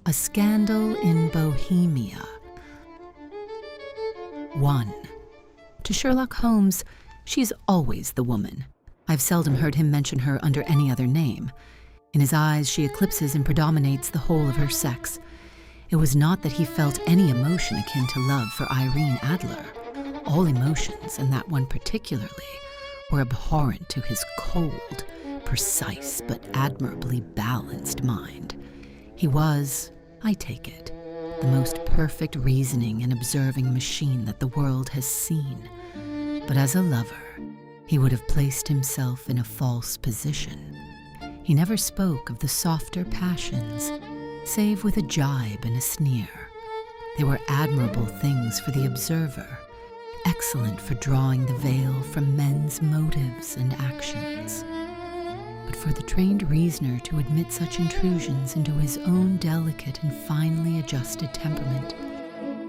A Scandal in Bohemia. 1. To Sherlock Holmes, she is always the woman. I've seldom heard him mention her under any other name. In his eyes, she eclipses and predominates the whole of her sex. It was not that he felt any emotion akin to love for Irene Adler. All emotions, and that one particularly, were abhorrent to his cold, precise, but admirably balanced mind. He was, I take it, the most perfect reasoning and observing machine that the world has seen. But as a lover, he would have placed himself in a false position. He never spoke of the softer passions, save with a jibe and a sneer. They were admirable things for the observer, excellent for drawing the veil from men's motives and actions. But for the trained reasoner to admit such intrusions into his own delicate and finely adjusted temperament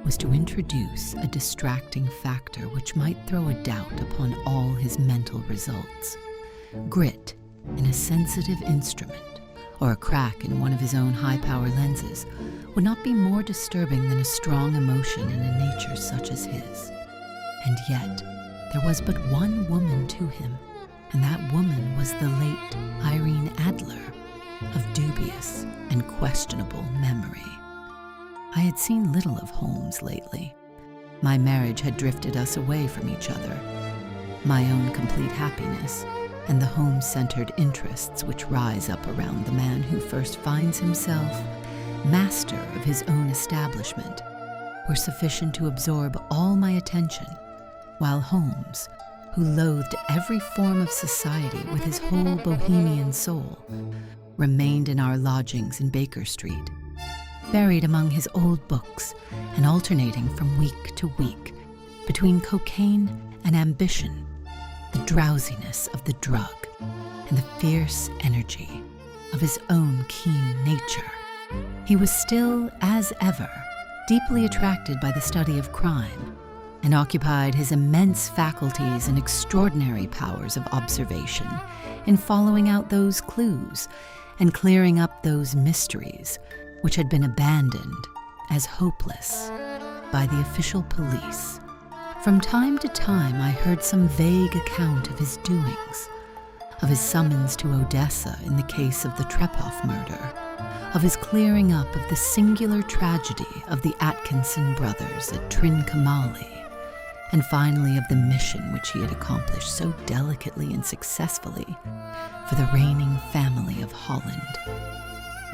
was to introduce a distracting factor which might throw a doubt upon all his mental results. Grit in a sensitive instrument, or a crack in one of his own high-power lenses, would not be more disturbing than a strong emotion in a nature such as his. And yet, there was but one woman to him, and that woman was the late Irene Adler, of dubious and questionable memory. I had seen little of Holmes lately. My marriage had drifted us away from each other. My own complete happiness, and the home-centered interests which rise up around the man who first finds himself master of his own establishment, were sufficient to absorb all my attention, while Holmes, who loathed every form of society with his whole Bohemian soul, remained in our lodgings in Baker Street, buried among his old books and alternating from week to week between cocaine and ambition, the drowsiness of the drug, and the fierce energy of his own keen nature. He was still, as ever, deeply attracted by the study of crime, and occupied his immense faculties and extraordinary powers of observation in following out those clues and clearing up those mysteries which had been abandoned as hopeless by the official police. From time to time I heard some vague account of his doings, of his summons to Odessa in the case of the Trepoff murder, of his clearing up of the singular tragedy of the Atkinson brothers at Trincomalee, and finally of the mission which he had accomplished so delicately and successfully for the reigning family of Holland.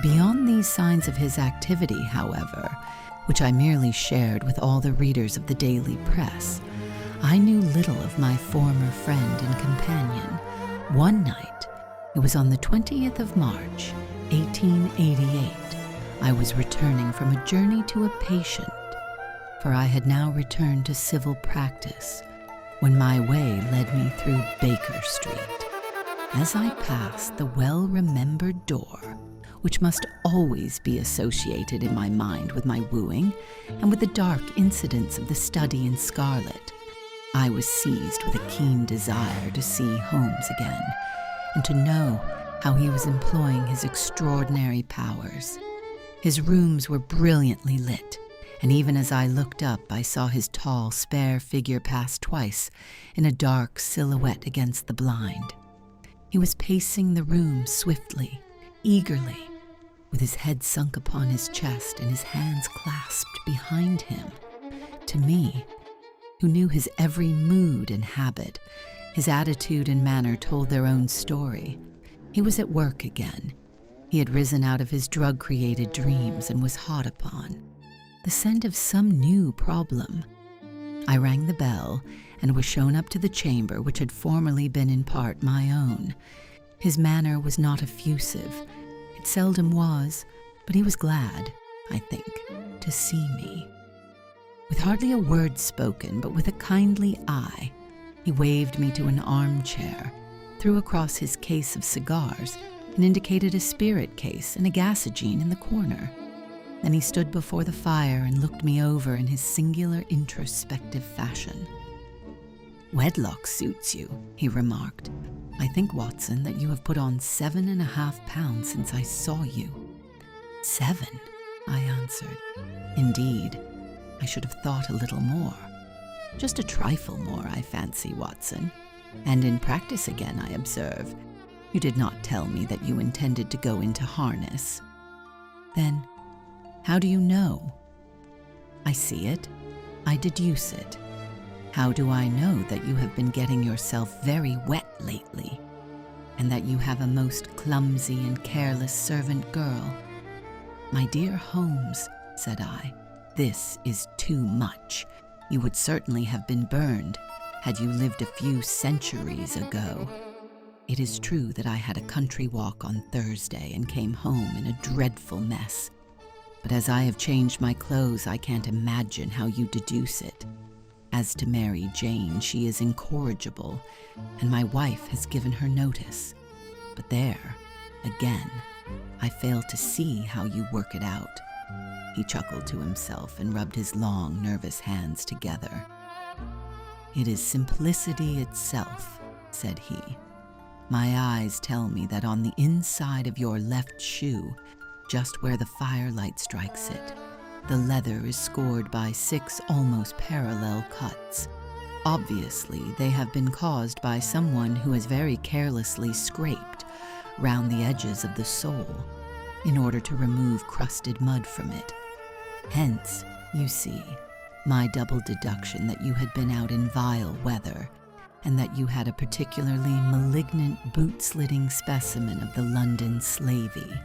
Beyond these signs of his activity, however, which I merely shared with all the readers of the daily press, I knew little of my former friend and companion. One night, it was on the 20th of March, 1888, I was returning from a journey to a patient, for I had now returned to civil practice, when my way led me through Baker Street. As I passed the well-remembered door, which must always be associated in my mind with my wooing and with the dark incidents of the study in scarlet, I was seized with a keen desire to see Holmes again, and to know how he was employing his extraordinary powers. His rooms were brilliantly lit, and even as I looked up, I saw his tall, spare figure pass twice in a dark silhouette against the blind. He was pacing the room swiftly, eagerly, with his head sunk upon his chest and his hands clasped behind him. To me, who knew his every mood and habit, his attitude and manner told their own story. He was at work again. He had risen out of his drug-created dreams and was hot upon the scent of some new problem. I rang the bell and was shown up to the chamber which had formerly been in part my own. His manner was not effusive. It seldom was, but he was glad, I think, to see me. With hardly a word spoken, but with a kindly eye, he waved me to an armchair, threw across his case of cigars, and indicated a spirit case and a gasogene in the corner. Then he stood before the fire and looked me over in his singular introspective fashion. "Wedlock suits you," he remarked. "I think, Watson, that you have put on 7.5 pounds since I saw you." 7? I answered. Indeed, I should have thought a little more. Just a trifle more, I fancy, Watson. And in practice again, I observe. You did not tell me that you intended to go into harness. Then, how do you know? I see it. I deduce it. How do I know that you have been getting yourself very wet lately, and that you have a most clumsy and careless servant girl? My dear Holmes, said I, this is too much. You would certainly have been burned had you lived a few centuries ago. It is true that I had a country walk on Thursday and came home in a dreadful mess. But as I have changed my clothes, I can't imagine how you deduce it. As to Mary Jane, she is incorrigible, and my wife has given her notice. But there, again, I fail to see how you work it out. He chuckled to himself and rubbed his long, nervous hands together. It is simplicity itself, said he. My eyes tell me that on the inside of your left shoe, just where the firelight strikes it, the leather is scored by 6 almost parallel cuts. Obviously, they have been caused by someone who has very carelessly scraped round the edges of the sole in order to remove crusted mud from it. Hence, you see, my double deduction that you had been out in vile weather, and that you had a particularly malignant boot-slitting specimen of the London slavey.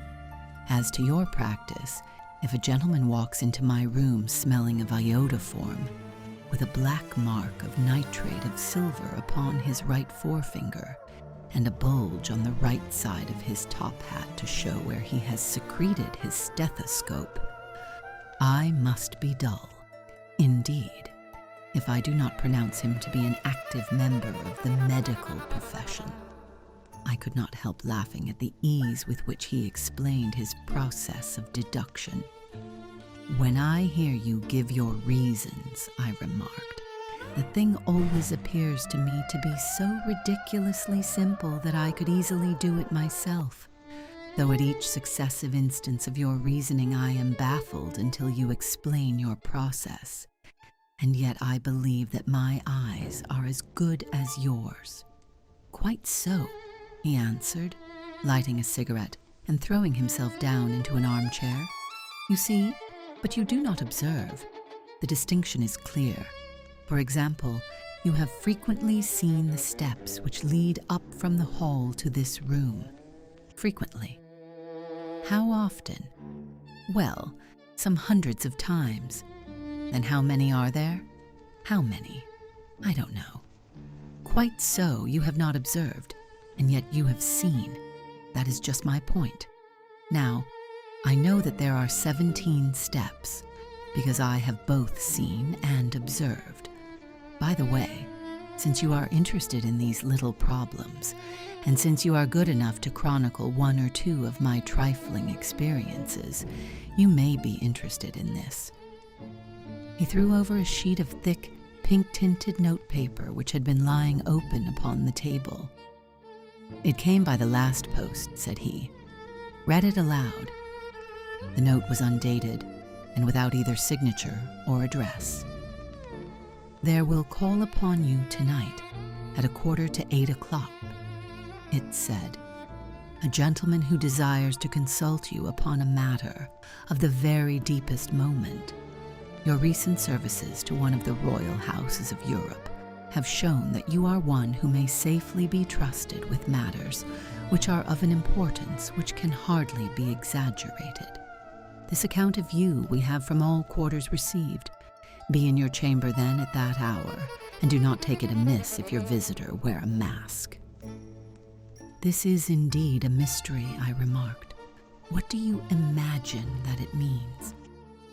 As to your practice, if a gentleman walks into my room smelling of iodoform, with a black mark of nitrate of silver upon his right forefinger, and a bulge on the right side of his top hat to show where he has secreted his stethoscope, I must be dull, indeed, if I do not pronounce him to be an active member of the medical profession. I could not help laughing at the ease with which he explained his process of deduction. When I hear you give your reasons, I remarked, the thing always appears to me to be so ridiculously simple that I could easily do it myself, though at each successive instance of your reasoning I am baffled until you explain your process. And yet I believe that my eyes are as good as yours. Quite so, he answered, lighting a cigarette and throwing himself down into an armchair. You see, but you do not observe. The distinction is clear. For example, you have frequently seen the steps which lead up from the hall to this room. Frequently. How often? Well, some hundreds of times. Then how many are there? How many? I don't know. Quite so, you have not observed, and yet you have seen. That is just my point. Now, I know that there are 17 steps, because I have both seen and observed. By the way, since you are interested in these little problems, and since you are good enough to chronicle 1 or 2 of my trifling experiences, you may be interested in this. He threw over a sheet of thick, pink-tinted notepaper which had been lying open upon the table. It came by the last post, said he. Read it aloud. The note was undated, and without either signature or address. There will call upon you tonight at 7:45, it said. A gentleman who desires to consult you upon a matter of the very deepest moment. Your recent services to one of the royal houses of Europe have shown that you are one who may safely be trusted with matters which are of an importance which can hardly be exaggerated. This account of you we have from all quarters received. Be in your chamber then at that hour, and do not take it amiss if your visitor wear a mask. This is indeed a mystery, I remarked. What do you imagine that it means?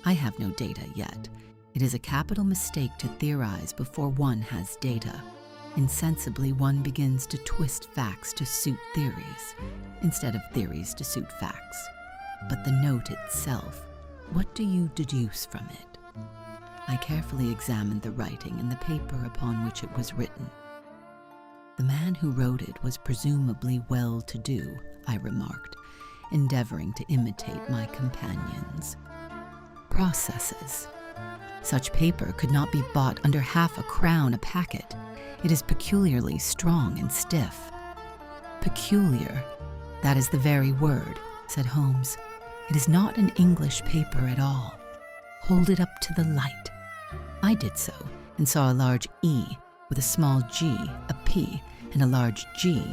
I have no data yet. It is a capital mistake to theorize before one has data. Insensibly, one begins to twist facts to suit theories, instead of theories to suit facts. But the note itself, what do you deduce from it? I carefully examined the writing and the paper upon which it was written. The man who wrote it was presumably well-to-do, I remarked, endeavoring to imitate my companions. processes. Such paper could not be bought under half a crown a packet. It is peculiarly strong and stiff." "Peculiar, that is the very word," said Holmes. "It is not an English paper at all. Hold it up to the light." I did so, and saw a large E with a small g, a P, and a large G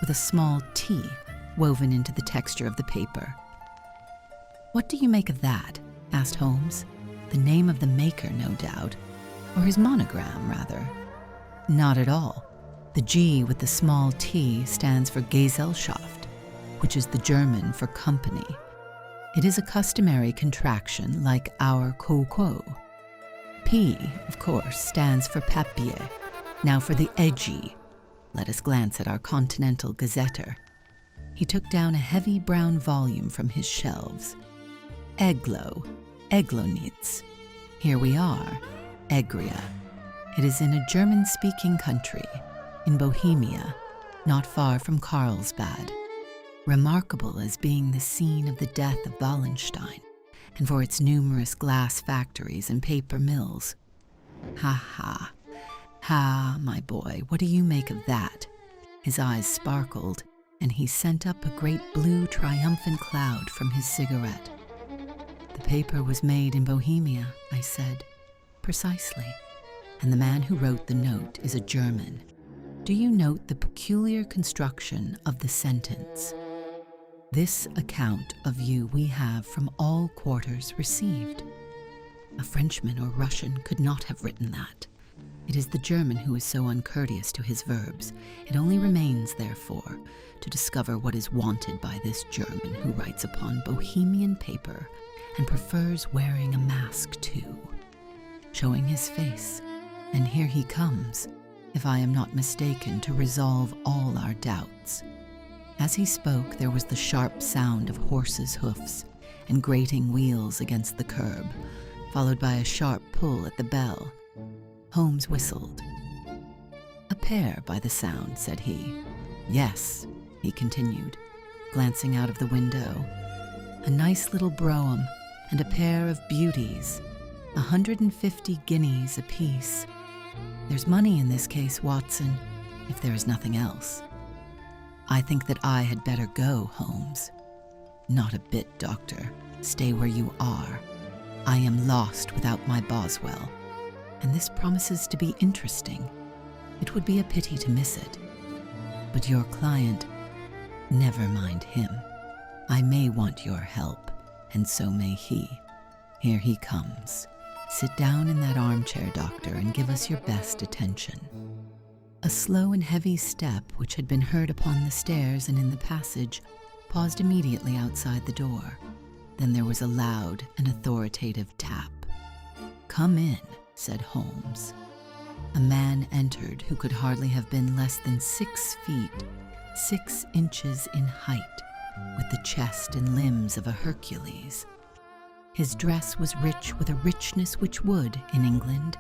with a small T woven into the texture of the paper. "What do you make of that?" asked Holmes. "The name of the maker, no doubt, or his monogram, rather." "Not at all. The G with the small T stands for Gesellschaft, which is the German for company. It is a customary contraction like our quo. P, of course, stands for papier. Now for the edgy. Let us glance at our Continental Gazetter." He took down a heavy brown volume from his shelves. Eglonitz. Here we are, Egria. It is in a German-speaking country, in Bohemia, not far from Carlsbad, remarkable as being the scene of the death of Wallenstein, and for its numerous glass factories and paper mills. Ha, my boy, what do you make of that?" His eyes sparkled, and he sent up a great blue triumphant cloud from his cigarette. "The paper was made in Bohemia," I said. "Precisely. And the man who wrote the note is a German. Do you note the peculiar construction of the sentence? 'This account of you we have from all quarters received.' A Frenchman or Russian could not have written that. It is the German who is so uncourteous to his verbs. It only remains, therefore, to discover what is wanted by this German who writes upon Bohemian paper and prefers wearing a mask too, showing his face. And here he comes, if I am not mistaken, to resolve all our doubts." As he spoke, there was the sharp sound of horses' hoofs and grating wheels against the curb, followed by a sharp pull at the bell. Holmes whistled. "A pair by the sound," said he. "Yes," he continued, glancing out of the window. "A nice little brougham and a pair of beauties, 150 guineas apiece. There's money in this case, Watson, if there is nothing else. I think that I had better go, Holmes." "Not a bit, Doctor. Stay where you are. I am lost without my Boswell, and this promises to be interesting. It would be a pity to miss it. But your client, never mind him. I may want your help, and so may he. Here he comes. Sit down in that armchair, Doctor, and give us your best attention." A slow and heavy step, which had been heard upon the stairs and in the passage, paused immediately outside the door. Then there was a loud and authoritative tap. "Come in," said Holmes. A man entered who could hardly have been less than 6 feet, 6 inches in height, with the chest and limbs of a Hercules. His dress was rich with a richness which would, in England,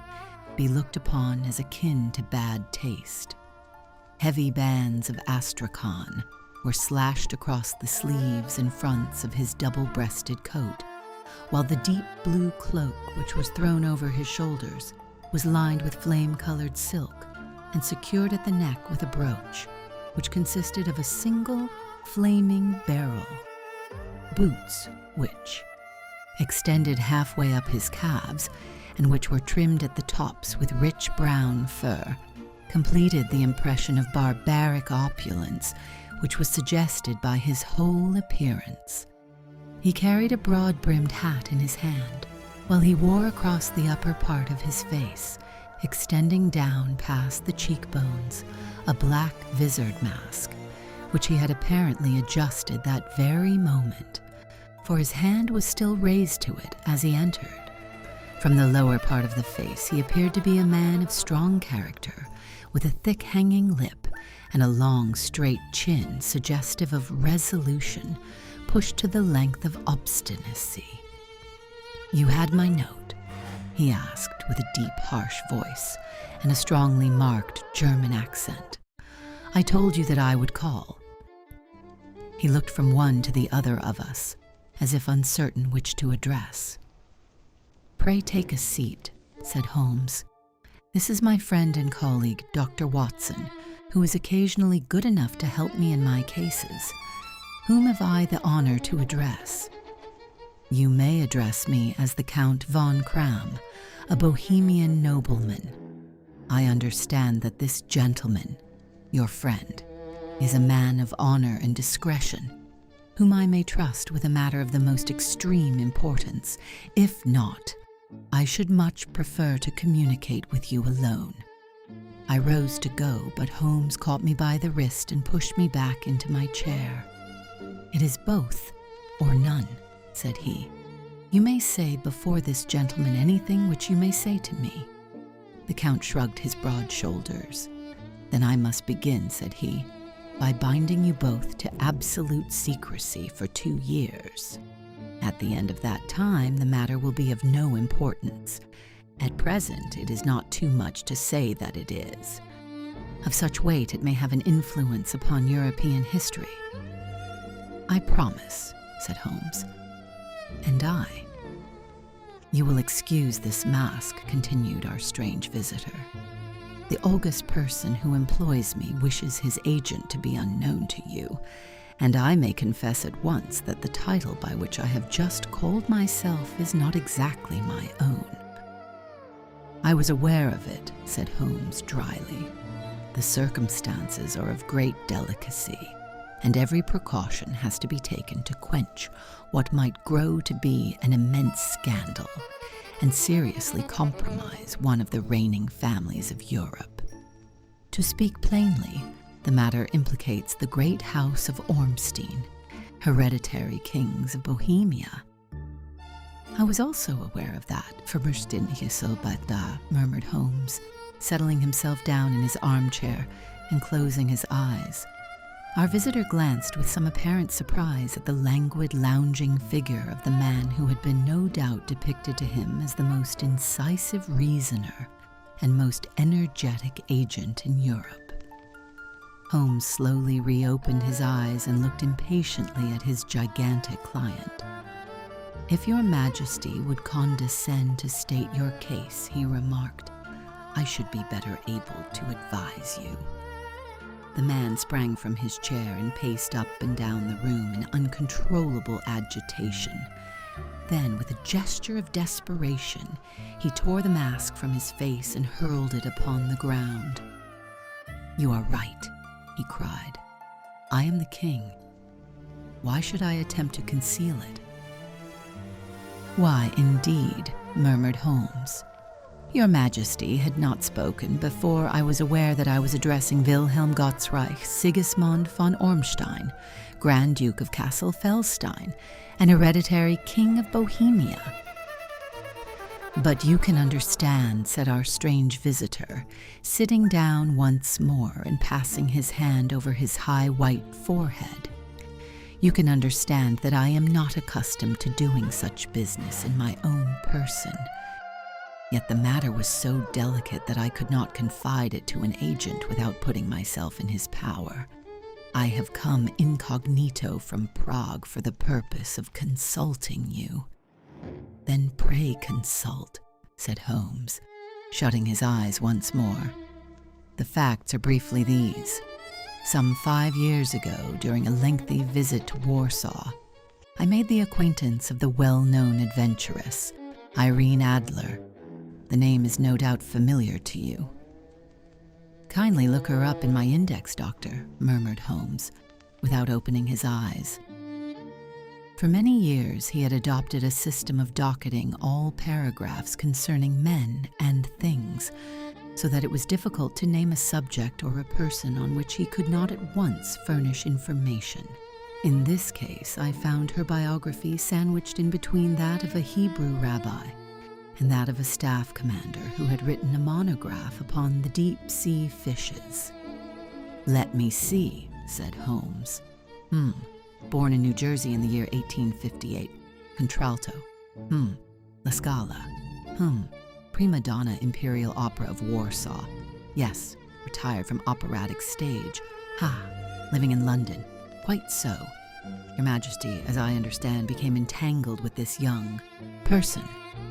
be looked upon as akin to bad taste. Heavy bands of astrakhan were slashed across the sleeves and fronts of his double-breasted coat, while the deep blue cloak which was thrown over his shoulders was lined with flame-colored silk and secured at the neck with a brooch, which consisted of a single flaming beryl. Boots which extended halfway up his calves and which were trimmed at the tops with rich brown fur, completed the impression of barbaric opulence which was suggested by his whole appearance. He carried a broad-brimmed hat in his hand, while he wore across the upper part of his face, extending down past the cheekbones, a black vizard mask, which he had apparently adjusted that very moment, for his hand was still raised to it as he entered. From the lower part of the face he appeared to be a man of strong character, with a thick hanging lip and a long straight chin suggestive of resolution pushed to the length of obstinacy. "You had my note?" he asked with a deep, harsh voice and a strongly marked German accent. "I told you that I would call." He looked from one to the other of us, as if uncertain which to address. "Pray take a seat," said Holmes. "This is my friend and colleague, Dr. Watson, who is occasionally good enough to help me in my cases. Whom have I the honor to address?" "You may address me as the Count von Kram, a Bohemian nobleman. I understand that this gentleman, your friend, is a man of honor and discretion, whom I may trust with a matter of the most extreme importance. If not, I should much prefer to communicate with you alone." I rose to go, but Holmes caught me by the wrist and pushed me back into my chair. "It is both or none," said he. "You may say before this gentleman anything which you may say to me." The Count shrugged his broad shoulders. "Then I must begin," said he, "by binding you both to absolute secrecy for 2 years. At the end of that time, the matter will be of no importance. At present, it is not too much to say that it is. Of such weight, it may have an influence upon European history." "I promise," said Holmes. "And I." "You will excuse this mask," continued our strange visitor. "The august person who employs me wishes his agent to be unknown to you, and I may confess at once that the title by which I have just called myself is not exactly my own." "I was aware of it," said Holmes dryly. "The circumstances are of great delicacy, and every precaution has to be taken to quench what might grow to be an immense scandal and seriously compromise one of the reigning families of Europe. To speak plainly, the matter implicates the great house of Ormstein, hereditary kings of Bohemia." "I was also aware of that, murmured Holmes, settling himself down in his armchair and closing his eyes. Our visitor glanced with some apparent surprise at the languid, lounging figure of the man who had been no doubt depicted to him as the most incisive reasoner and most energetic agent in Europe. Holmes slowly reopened his eyes and looked impatiently at his gigantic client. "If your Majesty would condescend to state your case," he remarked, "I should be better able to advise you." The man sprang from his chair and paced up and down the room in uncontrollable agitation. Then, with a gesture of desperation, he tore the mask from his face and hurled it upon the ground. "You are right," he cried. "I am the king. Why should I attempt to conceal it?" "Why, indeed," murmured Holmes. "Your Majesty had not spoken before I was aware that I was addressing Wilhelm Gottsreich Sigismund von Ormstein, Grand Duke of Kassel-Felstein, and hereditary King of Bohemia." "But you can understand," said our strange visitor, sitting down once more and passing his hand over his high white forehead. "You can understand that I am not accustomed to doing such business in my own person. Yet the matter was so delicate that I could not confide it to an agent without putting myself in his power. I have come incognito from Prague for the purpose of consulting you." "Then pray consult," said Holmes, shutting his eyes once more. "The facts are briefly these. Some 5 years ago, during a lengthy visit to Warsaw, I made the acquaintance of the well-known adventuress, Irene Adler. The name is no doubt familiar to you." "Kindly look her up in my index, Doctor," murmured Holmes, without opening his eyes. For many years he had adopted a system of docketing all paragraphs concerning men and things, so that it was difficult to name a subject or a person on which he could not at once furnish information. In this case, I found her biography sandwiched in between that of a Hebrew rabbi and that of a staff commander who had written a monograph upon the deep-sea fishes. "Let me see," said Holmes. Born in New Jersey in the year 1858. Contralto. La Scala. Prima donna Imperial Opera of Warsaw. Yes, retired from operatic stage. Living in London. Quite so. Your Majesty, as I understand, became entangled with this young person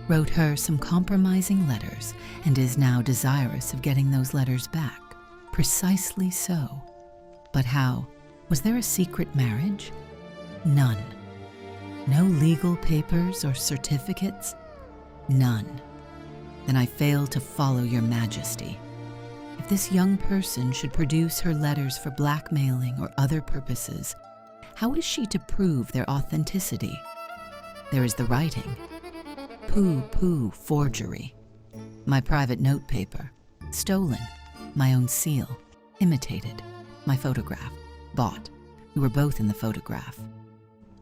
wrote her some compromising letters, and is now desirous of getting those letters back. Precisely so. But how? Was there a secret marriage? None. No legal papers or certificates? None. Then I fail to follow your majesty. If this young person should produce her letters for blackmailing or other purposes, how is she to prove their authenticity? There is the writing. Pooh, forgery. My private notepaper. Stolen. My own seal. Imitated. My photograph. Bought. We were both in the photograph.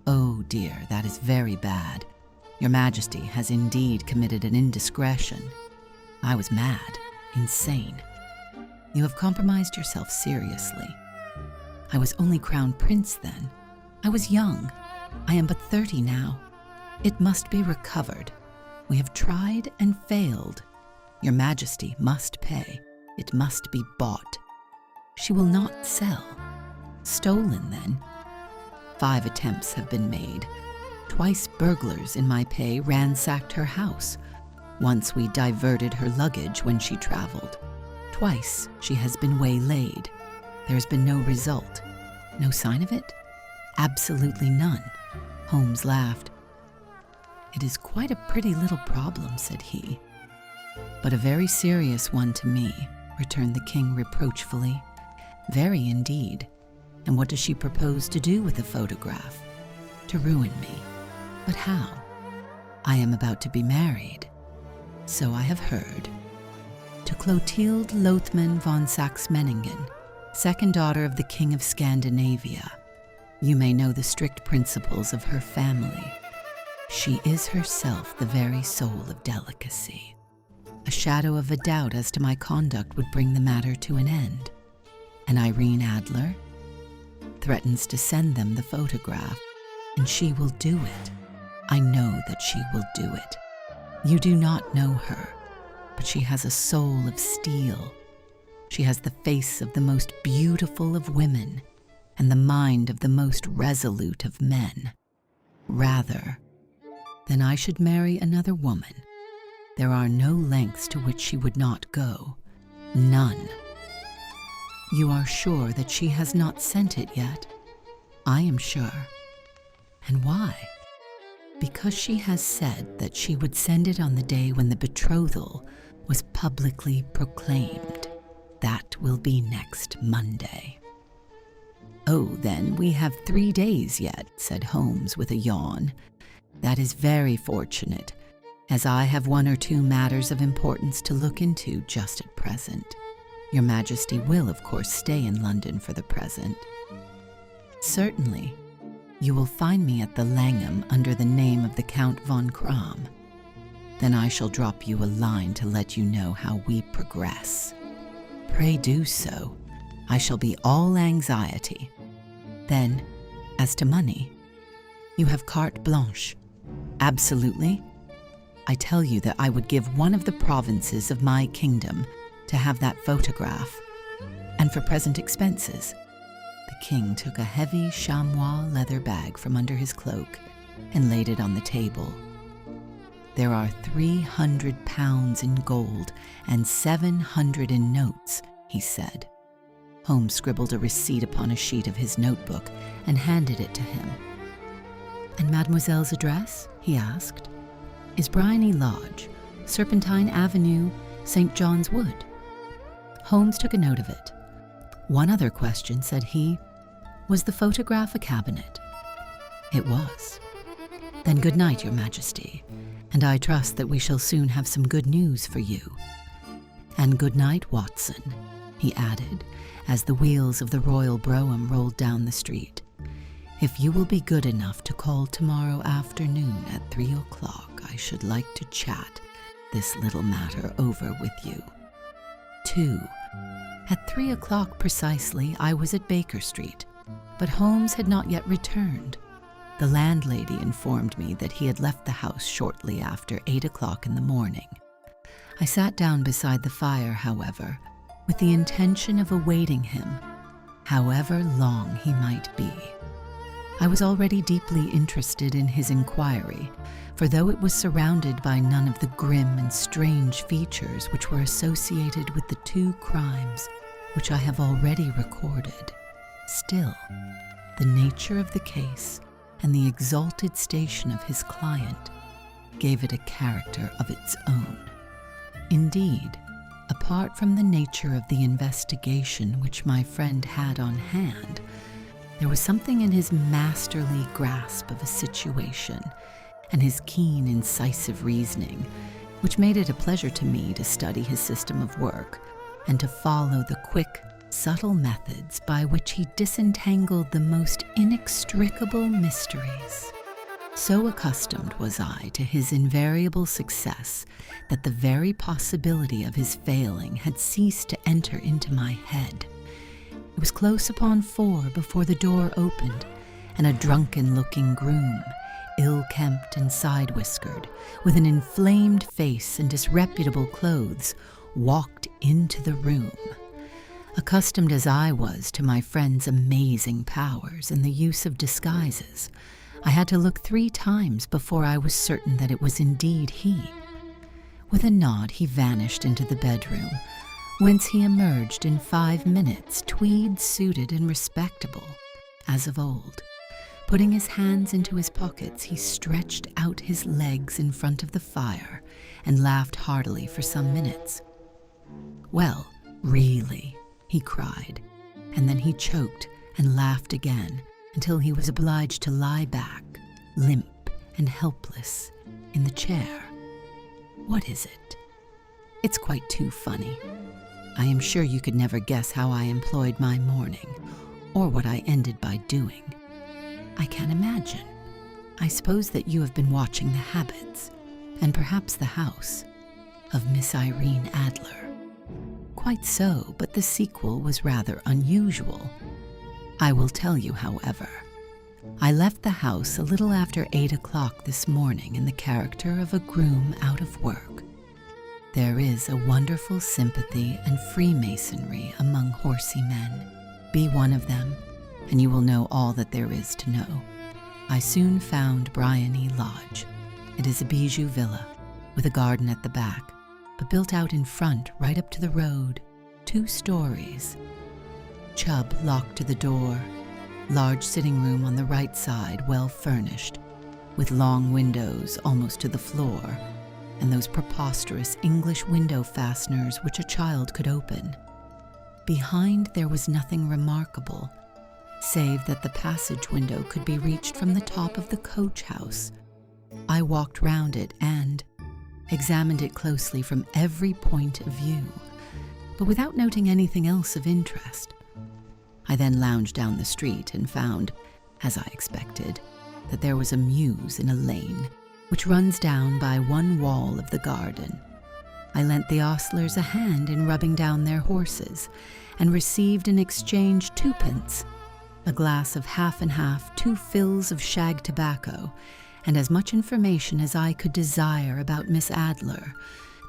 Oh dear, that is very bad. Your Majesty has indeed committed an indiscretion. I was mad. Insane. You have compromised yourself seriously. I was only crown prince then. I was young. I am but 30 now. It must be recovered. We have tried and failed. Your Majesty must pay. It must be bought. She will not sell. Stolen, then. 5 attempts have been made. Twice burglars in my pay ransacked her house. Once we diverted her luggage when she traveled. Twice she has been waylaid. There has been no result. No sign of it? Absolutely none. Holmes laughed. It is quite a pretty little problem, said he. But a very serious one to me, returned the king reproachfully. Very indeed. And what does she propose to do with the photograph? To ruin me. But how? I am about to be married. So I have heard. To Clotilde Lothman von Saxe-Meiningen, second daughter of the King of Scandinavia. You may know the strict principles of her family. She is herself the very soul of delicacy. A shadow of a doubt as to my conduct would bring the matter to an end. And Irene Adler threatens to send them the photograph, and she will do it. I know that she will do it. You do not know her, but she has a soul of steel. She has the face of the most beautiful of women, and the mind of the most resolute of men. Rather than I should marry another woman, there are no lengths to which she would not go. None. You are sure that she has not sent it yet? I am sure. And why? Because she has said that she would send it on the day when the betrothal was publicly proclaimed. That will be next Monday. Oh, then we have 3 days yet, said Holmes with a yawn. That is very fortunate, as I have 1 or 2 matters of importance to look into just at present. Your Majesty will, of course, stay in London for the present. Certainly. You will find me at the Langham under the name of the Count von Kram. Then I shall drop you a line to let you know how we progress. Pray do so. I shall be all anxiety. Then, as to money, you have carte blanche. Absolutely. I tell you that I would give one of the provinces of my kingdom to have that photograph, and for present expenses. The king took a heavy chamois leather bag from under his cloak and laid it on the table. There are 300 pounds in gold and 700 in notes, he said. Holmes scribbled a receipt upon a sheet of his notebook and handed it to him. And Mademoiselle's address? He asked. Is Bryony Lodge, Serpentine Avenue, St. John's Wood? Holmes took a note of it. One other question, said he. Was the photograph a cabinet? It was. Then good night, Your Majesty, and I trust that we shall soon have some good news for you. And good night, Watson, he added, as the wheels of the royal brougham rolled down the street. If you will be good enough to call tomorrow afternoon at 3 o'clock, I should like to chat this little matter over with you. 2. At 3 o'clock precisely, I was at Baker Street, but Holmes had not yet returned. The landlady informed me that he had left the house shortly after 8 o'clock in the morning. I sat down beside the fire, however, with the intention of awaiting him, however long he might be. I was already deeply interested in his inquiry, for though it was surrounded by none of the grim and strange features which were associated with the 2 crimes which I have already recorded, still, the nature of the case and the exalted station of his client gave it a character of its own. Indeed, apart from the nature of the investigation which my friend had on hand, there was something in his masterly grasp of a situation and his keen, incisive reasoning which made it a pleasure to me to study his system of work and to follow the quick, subtle methods by which he disentangled the most inextricable mysteries. So accustomed was I to his invariable success that the very possibility of his failing had ceased to enter into my head. It was close upon 4 before the door opened, and a drunken-looking groom, ill-kempt and side-whiskered, with an inflamed face and disreputable clothes, walked into the room. Accustomed as I was to my friend's amazing powers in the use of disguises, I had to look 3 times before I was certain that it was indeed he. With a nod, he vanished into the bedroom, whence he emerged in 5 minutes, tweed-suited and respectable, as of old. Putting his hands into his pockets, he stretched out his legs in front of the fire and laughed heartily for some minutes. "Well, really," he cried, and then he choked and laughed again until he was obliged to lie back, limp and helpless, in the chair. "What is it? It's quite too funny. I am sure you could never guess how I employed my morning, or what I ended by doing. I can imagine. I suppose that you have been watching the habits, and perhaps the house, of Miss Irene Adler. Quite so, but the sequel was rather unusual. I will tell you, however. I left the house a little after 8 o'clock this morning in the character of a groom out of work. There is a wonderful sympathy and freemasonry among horsey men. Be one of them, and you will know all that there is to know. I soon found Bryony Lodge. It is a bijou villa, with a garden at the back, but built out in front right up to the road, 2 stories. Chubb locked to the door. Large sitting room on the right side, well furnished, with long windows almost to the floor, and those preposterous English window fasteners which a child could open. Behind there was nothing remarkable, save that the passage window could be reached from the top of the coach house. I walked round it and examined it closely from every point of view, but without noting anything else of interest. I then lounged down the street and found, as I expected, that there was a mews in a lane, which runs down by one wall of the garden. I lent the ostlers a hand in rubbing down their horses, and received in exchange 2d, a glass of half and half, 2 fills of shag tobacco, and as much information as I could desire about Miss Adler,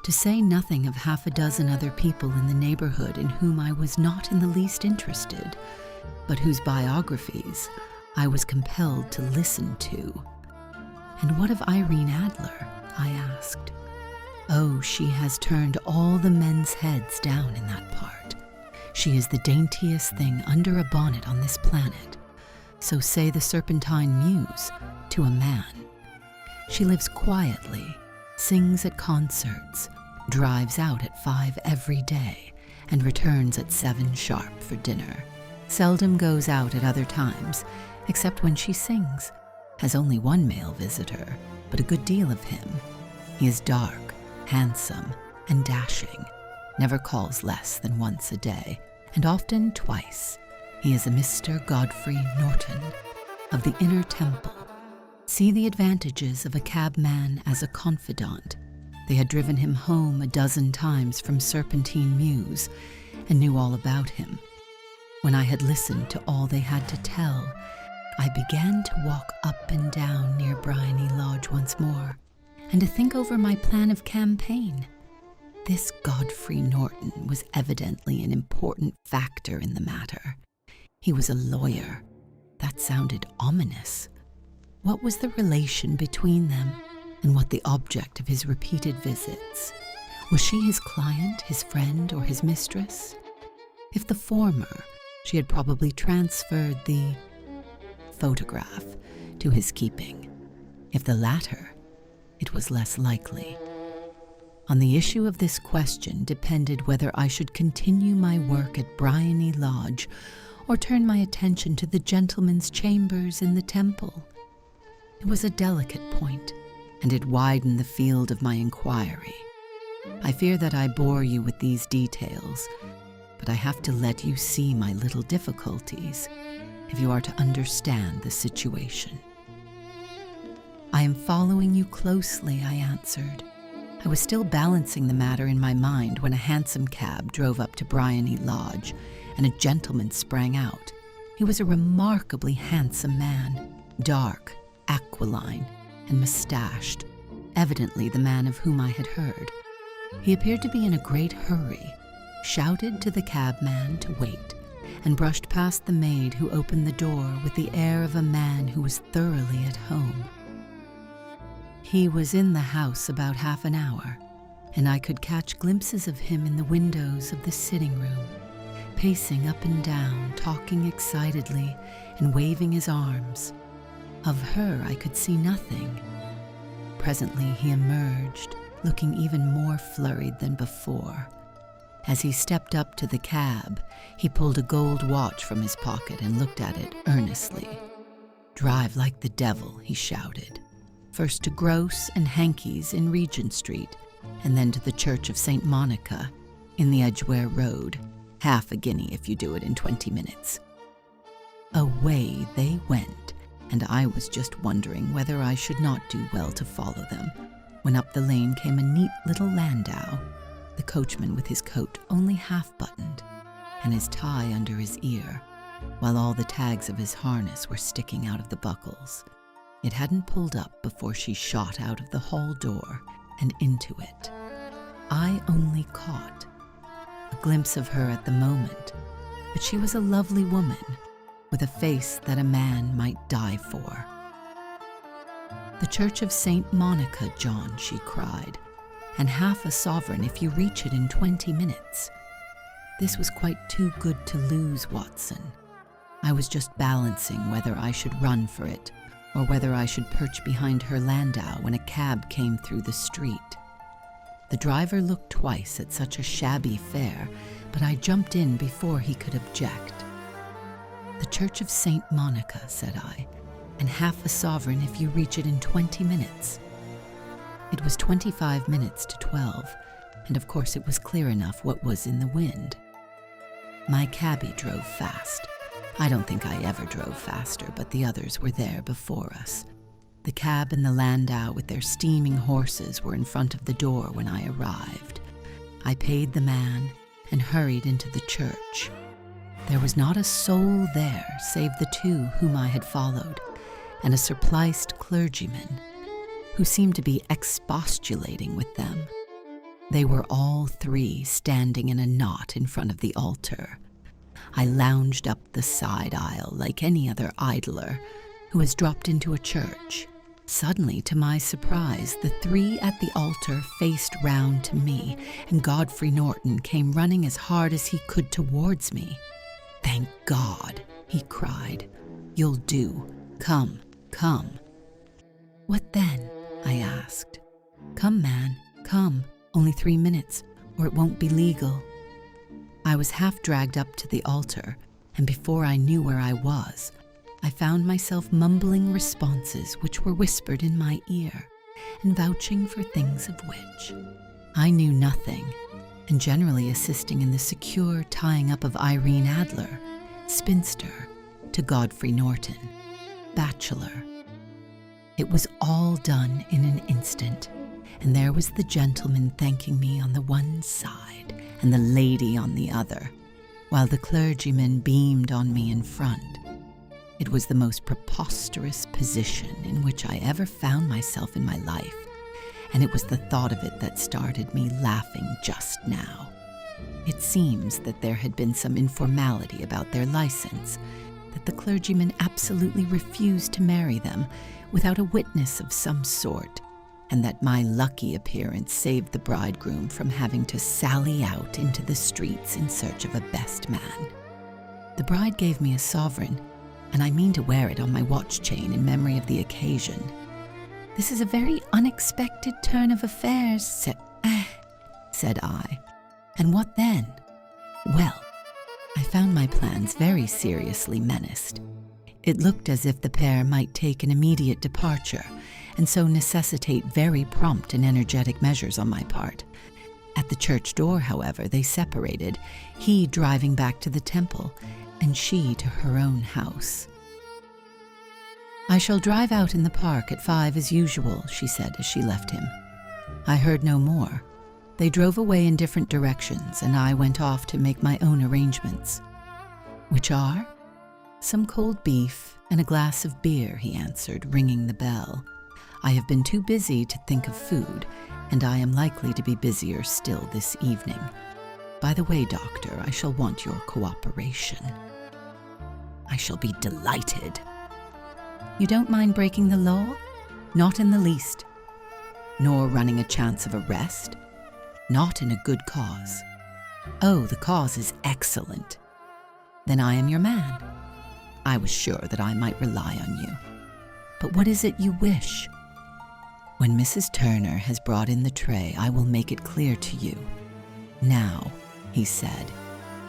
to say nothing of half a dozen other people in the neighborhood in whom I was not in the least interested, but whose biographies I was compelled to listen to. "And what of Irene Adler?" I asked. "Oh, she has turned all the men's heads down in that part. She is the daintiest thing under a bonnet on this planet, so say the Serpentine Muse to a man. She lives quietly, sings at concerts, drives out at 5 every day, and returns at 7 sharp for dinner. Seldom goes out at other times, except when she sings. Has only one male visitor, but a good deal of him. He is dark, handsome, and dashing, never calls less than once a day, and often twice. He is a Mr. Godfrey Norton, of the Inner Temple. See the advantages of a cabman as a confidant. They had driven him home a dozen times from Serpentine Mews, and knew all about him. When I had listened to all they had to tell, I began to walk up and down near Bryony Lodge once more, and to think over my plan of campaign. This Godfrey Norton was evidently an important factor in the matter. He was a lawyer, That sounded ominous. What was the relation between them, and what the object of his repeated visits? Was she his client, his friend, or his mistress? If the former, she had probably transferred the photograph to his keeping. If the latter, it was less likely. On the issue of this question depended whether I should continue my work at Bryony Lodge or turn my attention to the gentleman's chambers in the temple. It was a delicate point, and it widened the field of my inquiry. I fear that I bore you with these details, but I have to let you see my little difficulties if you are to understand the situation. I am following you closely, I answered. I was still balancing the matter in my mind when a hansom cab drove up to Bryony Lodge, and a gentleman sprang out. He was a remarkably handsome man, dark, aquiline, and mustached, evidently the man of whom I had heard. He appeared to be in a great hurry, shouted to the cabman to wait, and brushed past the maid who opened the door with the air of a man who was thoroughly at home. He was in the house about half an hour, and I could catch glimpses of him in the windows of the sitting room, pacing up and down, talking excitedly, and waving his arms. Of her I could see nothing. Presently he emerged, looking even more flurried than before. As he stepped up to the cab, he pulled a gold watch from his pocket and looked at it earnestly. "Drive like the devil," he shouted. "First to Gross and Hankey's in Regent Street, and then to the Church of St. Monica in the Edgware Road. Half a guinea if you do it in 20 minutes. Away they went, and I was just wondering whether I should not do well to follow them, when up the lane came a neat little landau, the coachman with his coat only half buttoned, and his tie under his ear, while all the tags of his harness were sticking out of the buckles. It hadn't pulled up before she shot out of the hall door and into it. I only caught a glimpse of her at the moment, but she was a lovely woman, with a face that a man might die for. "The Church of St. Monica, John," she cried, "and half a sovereign if you reach it in 20 minutes. This was quite too good to lose, Watson. I was just balancing whether I should run for it, or whether I should perch behind her landau when a cab came through the street. The driver looked twice at such a shabby fare, but I jumped in before he could object. 'The Church of St. Monica,' said I, 'and half a sovereign if you reach it in 20 minutes. It was 25 minutes to 12, and of course it was clear enough what was in the wind. My cabby drove fast. I don't think I ever drove faster, but the others were there before us. The cab and the landau with their steaming horses were in front of the door when I arrived. I paid the man and hurried into the church. There was not a soul there save the two whom I had followed, and a surpliced clergyman, who seemed to be expostulating with them. They were all three standing in a knot in front of the altar. I lounged up the side aisle like any other idler who has dropped into a church. Suddenly, to my surprise, the three at the altar faced round to me, and Godfrey Norton came running as hard as he could towards me. "Thank God," he cried. "You'll do. Come, come." "What then?" I asked. "Come, man, come. Only 3 minutes, or it won't be legal." I was half dragged up to the altar, and before I knew where I was, I found myself mumbling responses which were whispered in my ear, and vouching for things of which I knew nothing, and generally assisting in the secure tying up of Irene Adler, spinster, to Godfrey Norton, bachelor. It was all done in an instant, and there was the gentleman thanking me on the one side and the lady on the other, while the clergyman beamed on me in front. It was the most preposterous position in which I ever found myself in my life, and it was the thought of it that started me laughing just now. It seems that there had been some informality about their license, that the clergyman absolutely refused to marry them without a witness of some sort, and that my lucky appearance saved the bridegroom from having to sally out into the streets in search of a best man. The bride gave me a sovereign, and I mean to wear it on my watch chain in memory of the occasion. This is a very unexpected turn of affairs, said I. And what then? Well, I found my plans very seriously menaced. It looked as if the pair might take an immediate departure, and so necessitate very prompt and energetic measures on my part. At the church door, however, they separated, he driving back to the temple, and she to her own house. "I shall drive out in the park at 5 as usual," she said as she left him. I heard no more. They drove away in different directions, and I went off to make my own arrangements. "Which are?" "Some cold beef and a glass of beer," he answered, ringing the bell. "I have been too busy to think of food, and I am likely to be busier still this evening. By the way, Doctor, I shall want your cooperation." "I shall be delighted." "You don't mind breaking the law?" "Not in the least." "Nor running a chance of arrest?" "Not in a good cause." "Oh, the cause is excellent." "Then I am your man." "I was sure that I might rely on you." "But what is it you wish?" "When Mrs. Turner has brought in the tray, I will make it clear to you. Now," he said,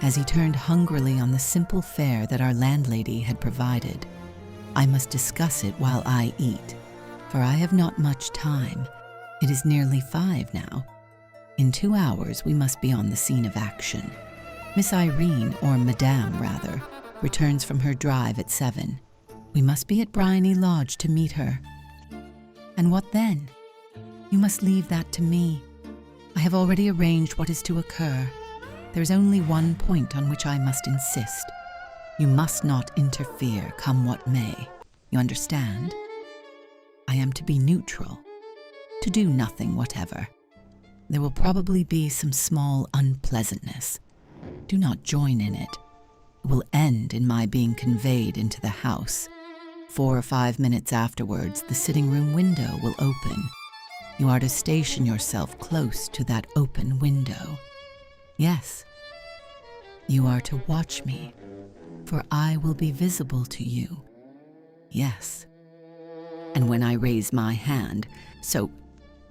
as he turned hungrily on the simple fare that our landlady had provided, "I must discuss it while I eat, for I have not much time. It is nearly 5 now. In 2 hours we must be on the scene of action. Miss Irene, or Madame rather, returns from her drive at 7. We must be at Bryony Lodge to meet her." "And what then?" "You must leave that to me. I have already arranged what is to occur. There is only one point on which I must insist. You must not interfere, come what may. You understand? I am to be neutral, to do nothing whatever. There will probably be some small unpleasantness. Do not join in it. It will end in my being conveyed into the house. 4 or 5 minutes afterwards, the sitting-room window will open. You are to station yourself close to that open window. Yes, you are to watch me, for I will be visible to you. Yes. And when I raise my hand, so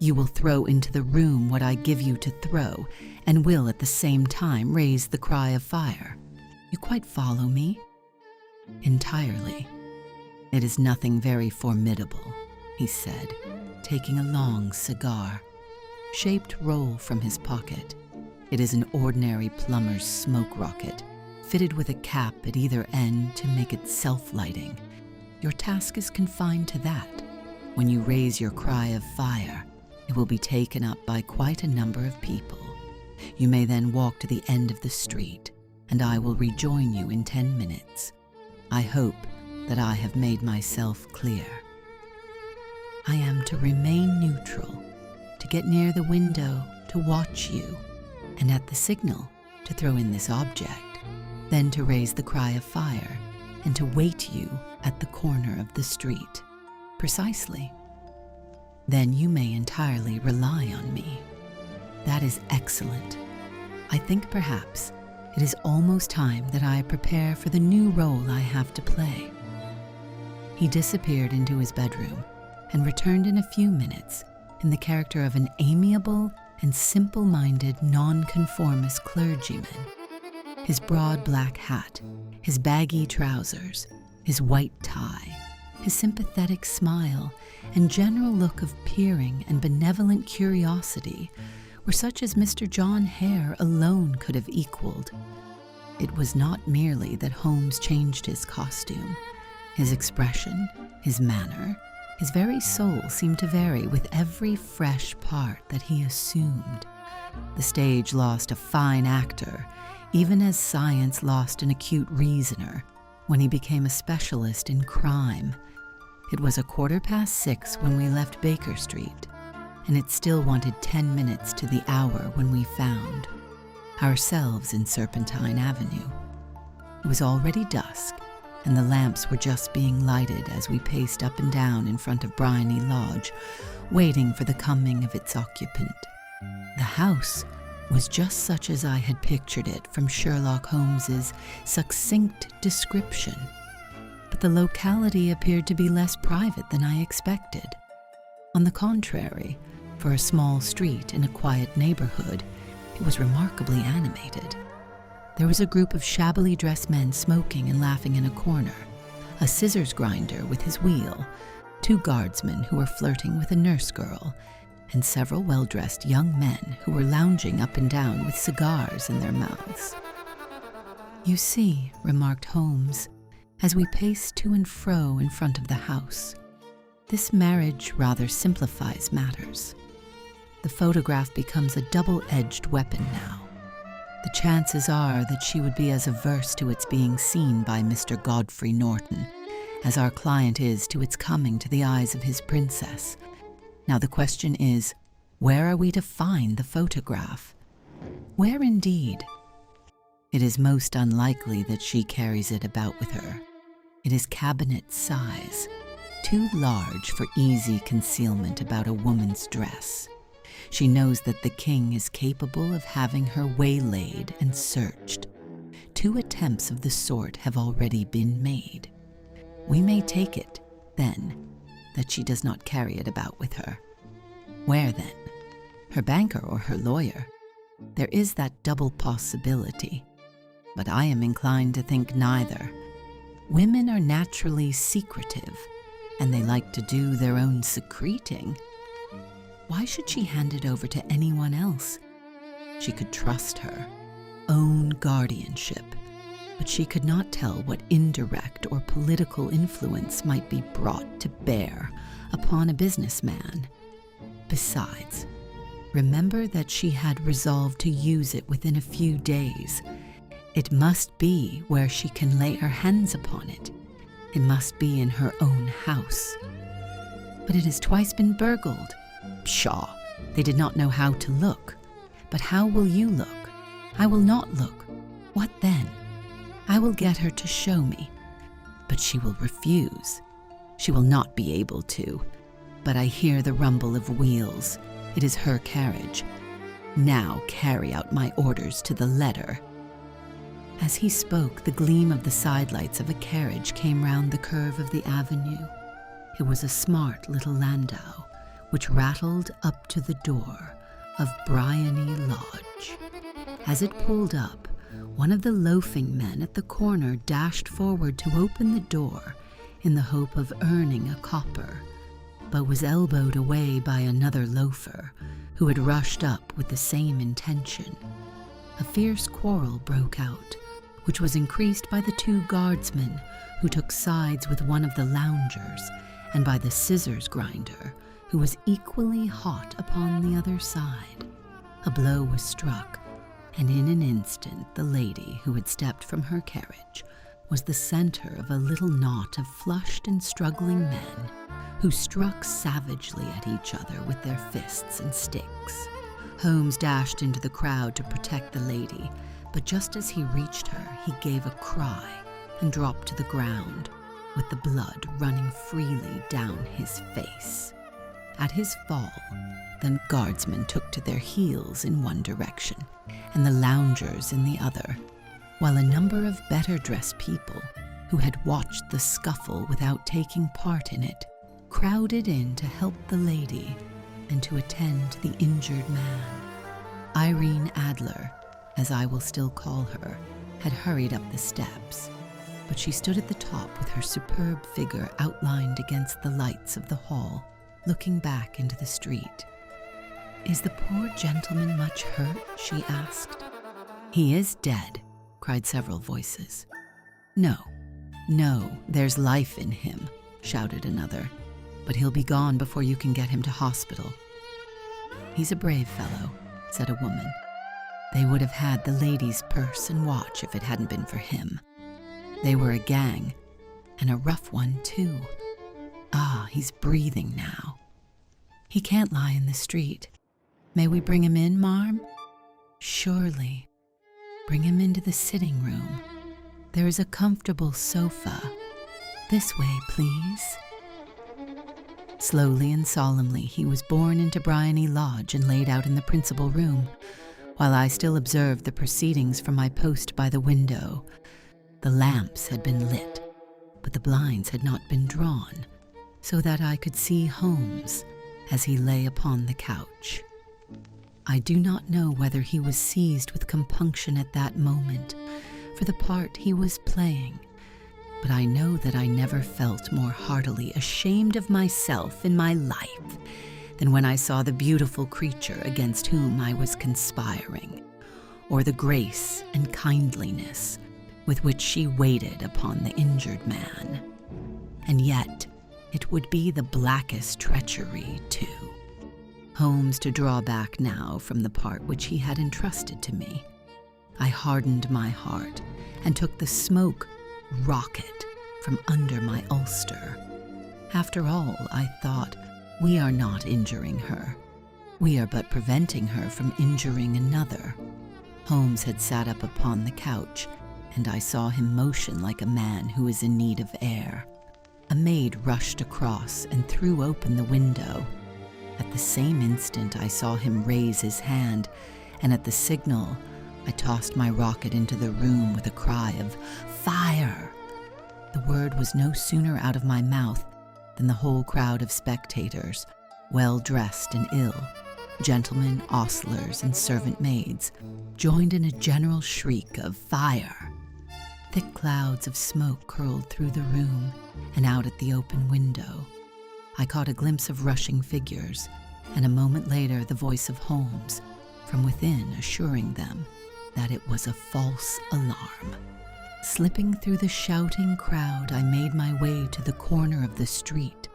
you will throw into the room what I give you to throw, and will at the same time raise the cry of fire. You quite follow me?" "Entirely. It is nothing very formidable," he said, taking a long cigar-shaped roll from his pocket. "It is an ordinary plumber's smoke rocket, fitted with a cap at either end to make it self-lighting. Your task is confined to that. When you raise your cry of fire, it will be taken up by quite a number of people. You may then walk to the end of the street, and I will rejoin you in 10 minutes. I hope that I have made myself clear. I am to remain neutral, to get near the window, to watch you, and at the signal, to throw in this object, then to raise the cry of fire, and to wait you at the corner of the street." "Precisely." "Then you may entirely rely on me." "That is excellent. I think perhaps it is almost time that I prepare for the new role I have to play." He disappeared into his bedroom and returned in a few minutes in the character of an amiable and simple-minded nonconformist clergyman. His broad black hat, his baggy trousers, his white tie, his sympathetic smile, and general look of peering and benevolent curiosity were such as Mr. John Hare alone could have equaled. It was not merely that Holmes changed his costume. His expression, his manner, his very soul seemed to vary with every fresh part that he assumed. The stage lost a fine actor, even as science lost an acute reasoner, when he became a specialist in crime. It was 6:15 when we left Baker Street, and it still wanted 10 minutes to the hour when we found ourselves in Serpentine Avenue. It was already dusk, and the lamps were just being lighted as we paced up and down in front of Bryony Lodge, waiting for the coming of its occupant. The house was just such as I had pictured it from Sherlock Holmes's succinct description, but the locality appeared to be less private than I expected. On the contrary, for a small street in a quiet neighborhood, it was remarkably animated. There was a group of shabbily dressed men smoking and laughing in a corner, a scissors grinder with his wheel, 2 guardsmen who were flirting with a nurse girl, and several well-dressed young men who were lounging up and down with cigars in their mouths. "You see," remarked Holmes, as we paced to and fro in front of the house, "this marriage rather simplifies matters. The photograph becomes a double-edged weapon now. The chances are that she would be as averse to its being seen by Mr. Godfrey Norton as our client is to its coming to the eyes of his princess. Now the question is, where are we to find the photograph? Where indeed? It is most unlikely that she carries it about with her. It is cabinet size, too large for easy concealment about a woman's dress. She knows that the king is capable of having her waylaid and searched. 2 attempts of the sort have already been made. We may take it, then, that she does not carry it about with her. Where, then? Her banker or her lawyer? There is that double possibility, but I am inclined to think neither. Women are naturally secretive, and they like to do their own secreting. Why should she hand it over to anyone else? She could trust her own guardianship, but she could not tell what indirect or political influence might be brought to bear upon a businessman. Besides, remember that she had resolved to use it within a few days. It must be where she can lay her hands upon it. It must be in her own house. But it has twice been burgled. Pshaw, they did not know how to look. But how will you look? I will not look. What then? I will get her to show me. But she will refuse. She will not be able to. But I hear the rumble of wheels. It is her carriage. Now carry out my orders to the letter." As he spoke, the gleam of the sidelights of a carriage came round the curve of the avenue. It was a smart little landau, which rattled up to the door of Bryony Lodge. As it pulled up, one of the loafing men at the corner dashed forward to open the door in the hope of earning a copper, but was elbowed away by another loafer who had rushed up with the same intention. A fierce quarrel broke out, which was increased by the 2 guardsmen who took sides with one of the loungers and by the scissors grinder, who was equally hot upon the other side. A blow was struck, and in an instant the lady who had stepped from her carriage was the center of a little knot of flushed and struggling men who struck savagely at each other with their fists and sticks. Holmes dashed into the crowd to protect the lady, but just as he reached her, he gave a cry and dropped to the ground, with the blood running freely down his face. At his fall, the guardsmen took to their heels in one direction, and the loungers in the other, while a number of better-dressed people, who had watched the scuffle without taking part in it, crowded in to help the lady and to attend to the injured man. Irene Adler, as I will still call her, had hurried up the steps, but she stood at the top with her superb figure outlined against the lights of the hall, looking back into the street. "Is the poor gentleman much hurt?" she asked. "He is dead," cried several voices. No, there's life in him," shouted another, "but he'll be gone before you can get him to hospital." "He's a brave fellow," said a woman. "They would have had the lady's purse and watch if it hadn't been for him. They were a gang, and a rough one, too. Ah, he's breathing now. He can't lie in the street. May we bring him in, marm?" "Surely. Bring him into the sitting room." There is a comfortable sofa. This way, please." Slowly and solemnly, he was borne into Bryony Lodge and laid out in the principal room, while I still observed the proceedings from my post by the window. The lamps had been lit, but the blinds had not been drawn, so that I could see Holmes as he lay upon the couch. I do not know whether he was seized with compunction at that moment for the part he was playing, but I know that I never felt more heartily ashamed of myself in my life than when I saw the beautiful creature against whom I was conspiring, or the grace and kindliness with which she waited upon the injured man. And yet, it would be the blackest treachery, too. Holmes to draw back now from the part which he had entrusted to me. I hardened my heart and took the smoke rocket from under my ulster. After all, I thought, we are not injuring her. We are but preventing her from injuring another. Holmes had sat up upon the couch, and I saw him motion like a man who is in need of air. A maid rushed across and threw open the window. At the same instant, I saw him raise his hand, and at the signal, I tossed my rocket into the room with a cry of "Fire!" The word was no sooner out of my mouth than the whole crowd of spectators, well-dressed and ill, gentlemen, ostlers, and servant maids, joined in a general shriek of "Fire!" Thick clouds of smoke curled through the room and out at the open window. I caught a glimpse of rushing figures, and a moment later the voice of Holmes from within assuring them that it was a false alarm. Slipping through the shouting crowd, I made my way to the corner of the street,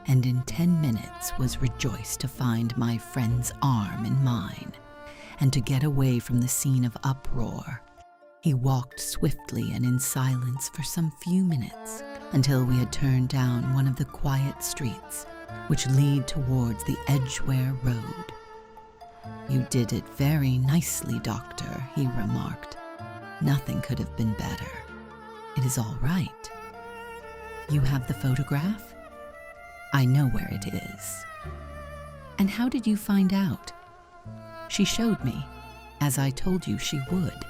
and in 10 minutes was rejoiced to find my friend's arm in mine, and to get away from the scene of uproar. He walked swiftly and in silence for some few minutes, until we had turned down one of the quiet streets which lead towards the Edgware Road. "You did it very nicely, Doctor," he remarked. "Nothing could have been better. It is all right. You have the photograph? I know where it is." "And how did you find out?" "She showed me, as I told you she would.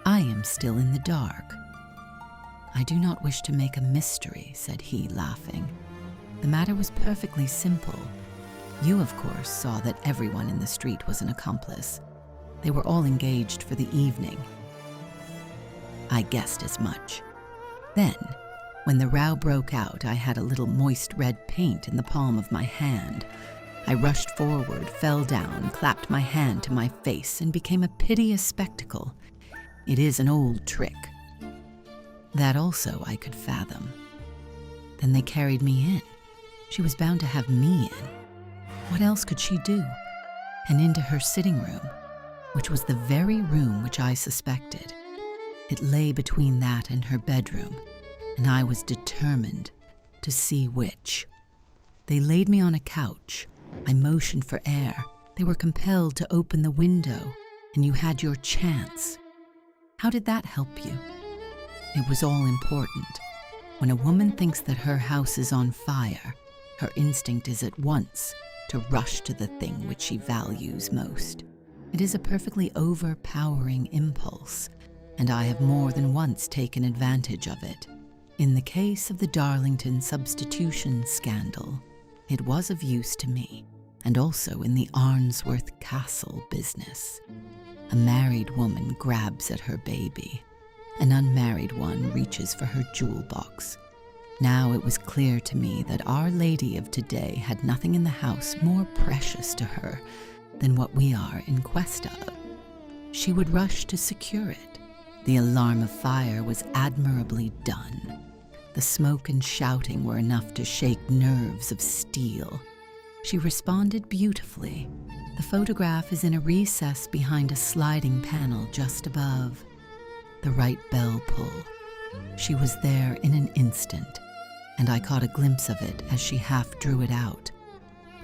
I am still in the dark." "I do not wish to make a mystery," said he, laughing. "The matter was perfectly simple. You, of course, saw that everyone in the street was an accomplice. They were all engaged for the evening. I guessed as much. Then, when the row broke out, I had a little moist red paint in the palm of my hand. I rushed forward, fell down, clapped my hand to my face, and became a piteous spectacle. It is an old trick. That also I could fathom. Then they carried me in. She was bound to have me in. What else could she do? And into her sitting room, which was the very room which I suspected. It lay between that and her bedroom, and I was determined to see which. They laid me on a couch. I motioned for air. They were compelled to open the window, and you had your chance. How did that help you? It was all important. When a woman thinks that her house is on fire, her instinct is at once to rush to the thing which she values most. It is a perfectly overpowering impulse, and I have more than once taken advantage of it. In the case of the Darlington substitution scandal, it was of use to me, and also in the Arnsworth Castle business. A married woman grabs at her baby. An unmarried one reaches for her jewel box. Now it was clear to me that Our Lady of today had nothing in the house more precious to her than what we are in quest of. She would rush to secure it. The alarm of fire was admirably done. The smoke and shouting were enough to shake nerves of steel. She responded beautifully. The photograph is in a recess behind a sliding panel just above. The right bell pull. She was there in an instant, and I caught a glimpse of it as she half drew it out.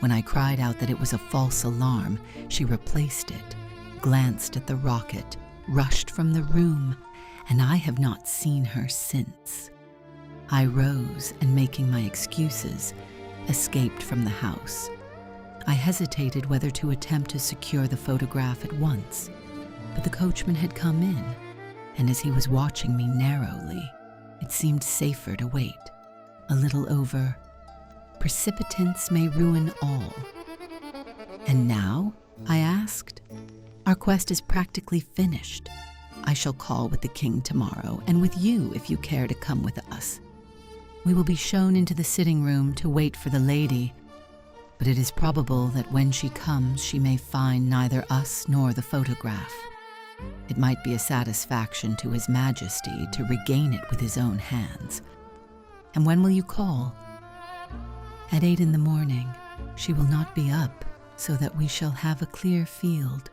When I cried out that it was a false alarm, she replaced it, glanced at the rocket, rushed from the room, and I have not seen her since. I rose and, making my excuses, escaped from the house. I hesitated whether to attempt to secure the photograph at once, but the coachman had come in, and as he was watching me narrowly, it seemed safer to wait. A little over, "Precipitance may ruin all." "And now?" I asked. "Our quest is practically finished. I shall call with the king tomorrow, and with you if you care to come with us. We will be shown into the sitting room to wait for the lady, but it is probable that when she comes she may find neither us nor the photograph. It might be a satisfaction to His Majesty to regain it with his own hands. And when will you call?" "At 8 in the morning. She will not be up, so that we shall have a clear field.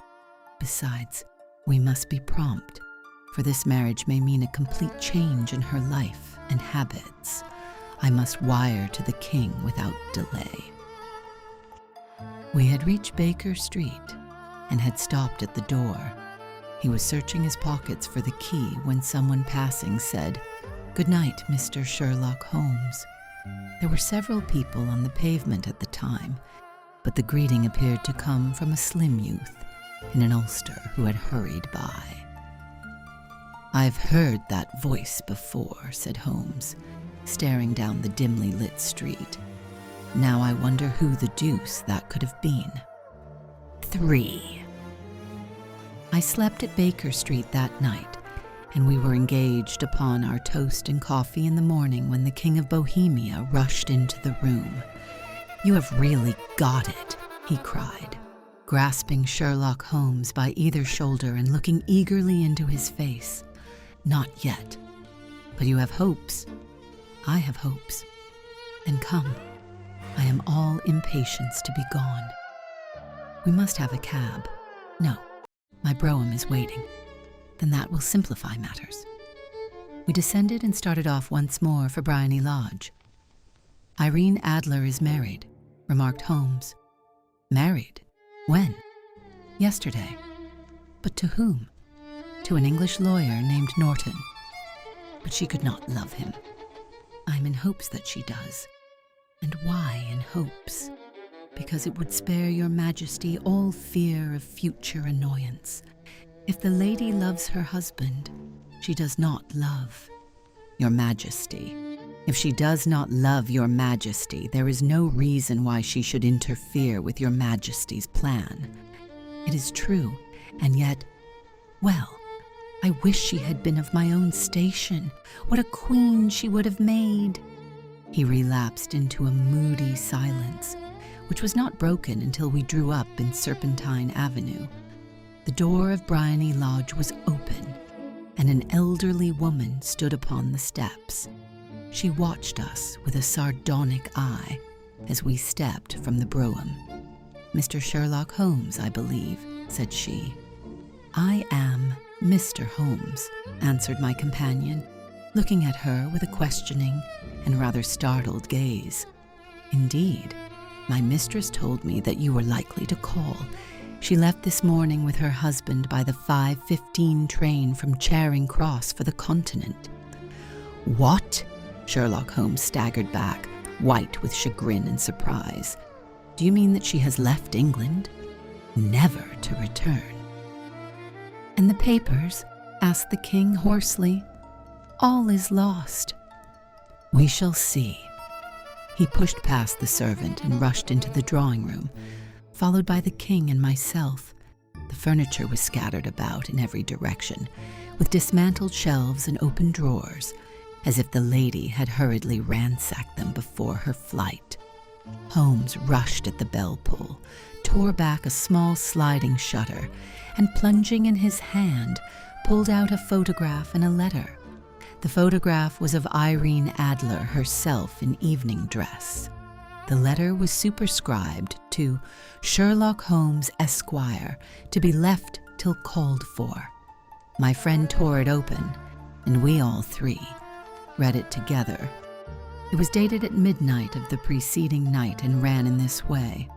Besides, we must be prompt, for this marriage may mean a complete change in her life and habits. I must wire to the king without delay." We had reached Baker Street and had stopped at the door. He was searching his pockets for the key when someone passing said, "Good night, Mr. Sherlock Holmes." There were several people on the pavement at the time, but the greeting appeared to come from a slim youth in an ulster who had hurried by. "I've heard that voice before," said Holmes, staring down the dimly lit street. "Now I wonder who the deuce that could have been." 3. I slept at Baker Street that night, and we were engaged upon our toast and coffee in the morning when the King of Bohemia rushed into the room. "You have really got it," he cried, grasping Sherlock Holmes by either shoulder and looking eagerly into his face. "Not yet. But you have hopes." "I have hopes." "Then come. I am all impatience to be gone." "We must have a cab." "No, my brougham is waiting." "Then that will simplify matters." We descended and started off once more for Briony Lodge. "Irene Adler is married," remarked Holmes. "Married? When?" "Yesterday." "But to whom?" "To an English lawyer named Norton." "But she could not love him." "I'm in hopes that she does." "And why in hopes?" "Because it would spare your Majesty all fear of future annoyance. If the lady loves her husband, she does not love your Majesty. If she does not love your Majesty, there is no reason why she should interfere with your Majesty's plan. It is true, and yet, well, I wish she had been of my own station. What a queen she would have made." He relapsed into a moody silence, which was not broken until we drew up in Serpentine Avenue. The door of Briony Lodge was open, and an elderly woman stood upon the steps. She watched us with a sardonic eye as we stepped from the brougham. "Mr. Sherlock Holmes, I believe," said she. "I am Mr. Holmes," answered my companion, looking at her with a questioning and rather startled gaze. "Indeed, my mistress told me that you were likely to call. She left this morning with her husband by the 5:15 train from Charing Cross for the Continent." "What?" Sherlock Holmes staggered back, white with chagrin and surprise. "Do you mean that she has left England, never to return?" "And the papers?" asked the king hoarsely. "All is lost." "We shall see." He pushed past the servant and rushed into the drawing room, followed by the king and myself. The furniture was scattered about in every direction, with dismantled shelves and open drawers, as if the lady had hurriedly ransacked them before her flight. Holmes rushed at the bell pull, tore back a small sliding shutter, and plunging in his hand, pulled out a photograph and a letter. The photograph was of Irene Adler herself in evening dress. The letter was superscribed to Sherlock Holmes, Esquire, to be left till called for. My friend tore it open, and we all three read it together. It was dated at midnight of the preceding night and ran in this way: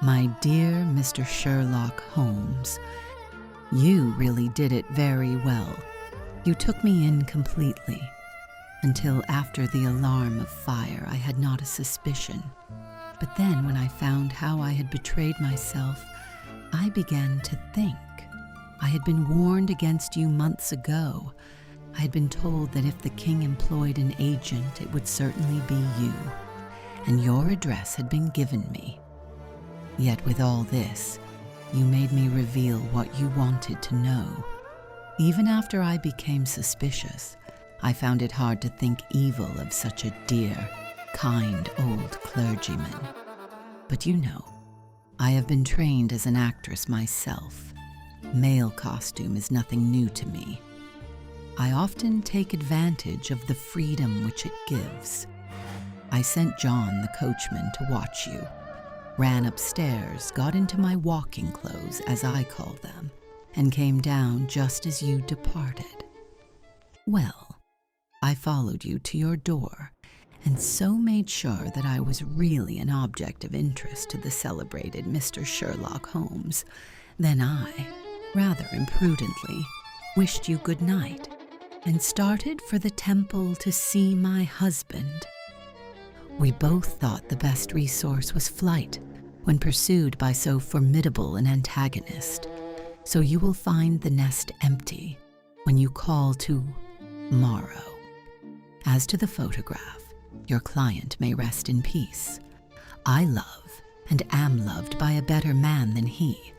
"My dear Mr. Sherlock Holmes, you really did it very well. You took me in completely. Until after the alarm of fire, I had not a suspicion. But then when I found how I had betrayed myself, I began to think. I had been warned against you months ago. I had been told that if the king employed an agent, it would certainly be you. And your address had been given me. Yet with all this, you made me reveal what you wanted to know. Even after I became suspicious, I found it hard to think evil of such a dear, kind old clergyman. But you know, I have been trained as an actress myself. Male costume is nothing new to me. I often take advantage of the freedom which it gives. I sent John, the coachman, to watch you, ran upstairs, got into my walking clothes, as I call them, and came down just as you departed. Well, I followed you to your door, and so made sure that I was really an object of interest to the celebrated Mr. Sherlock Holmes. Then I, rather imprudently, wished you good night, and started for the temple to see my husband. We both thought the best resource was flight when pursued by so formidable an antagonist, so you will find the nest empty when you call to morrow. As to the photograph, your client may rest in peace. I love and am loved by a better man than he.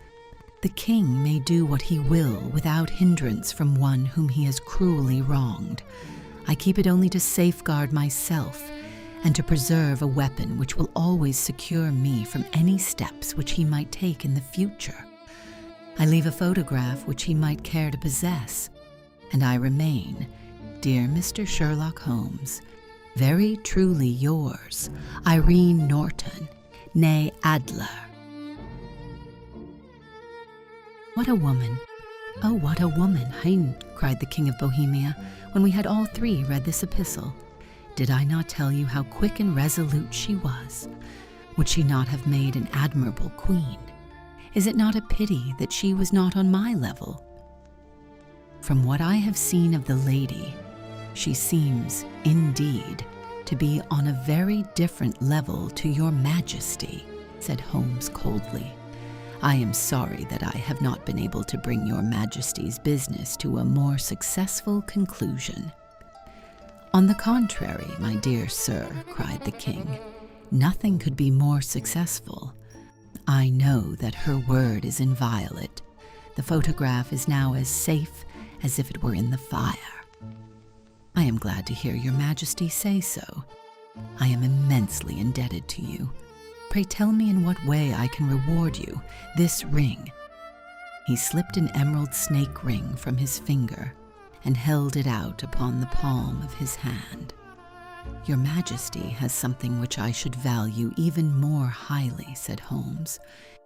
The king may do what he will without hindrance from one whom he has cruelly wronged. I keep it only to safeguard myself and to preserve a weapon which will always secure me from any steps which he might take in the future. I leave a photograph which he might care to possess, and I remain, dear Mr. Sherlock Holmes, very truly yours, Irene Norton, née Adler. What a woman! Oh, what a woman! Hein, cried the King of Bohemia, when we had all three read this epistle. Did I not tell you how quick and resolute she was? Would she not have made an admirable queen? Is it not a pity that she was not on my level? From what I have seen of the lady, she seems, indeed, to be on a very different level to your Majesty, said Holmes coldly. I am sorry that I have not been able to bring your Majesty's business to a more successful conclusion. On the contrary, my dear sir, cried the king, nothing could be more successful. I know that her word is inviolate. The photograph is now as safe as if it were in the fire. I am glad to hear your Majesty say so. I am immensely indebted to you. Pray tell me in what way I can reward you. This ring. He slipped an emerald snake ring from his finger and held it out upon the palm of his hand. Your Majesty has something which I should value even more highly, said Holmes.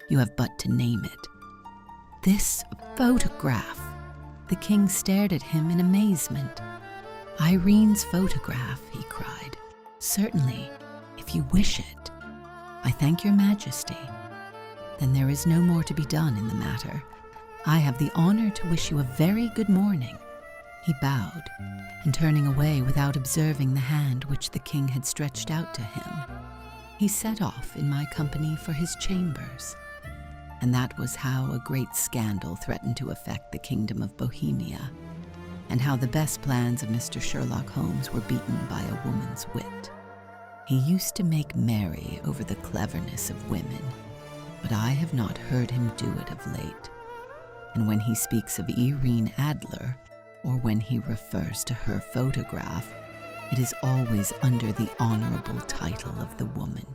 You have but to name it. This photograph! The king stared at him in amazement. Irene's photograph, he cried. Certainly, if you wish it. I thank your Majesty. Then there is no more to be done in the matter. I have the honor to wish you a very good morning. He bowed, and turning away without observing the hand which the king had stretched out to him, he set off in my company for his chambers. And that was how a great scandal threatened to affect the kingdom of Bohemia, and how the best plans of Mr. Sherlock Holmes were beaten by a woman's wit. He used to make merry over the cleverness of women, but I have not heard him do it of late. And when he speaks of Irene Adler, or when he refers to her photograph, it is always under the honorable title of the woman.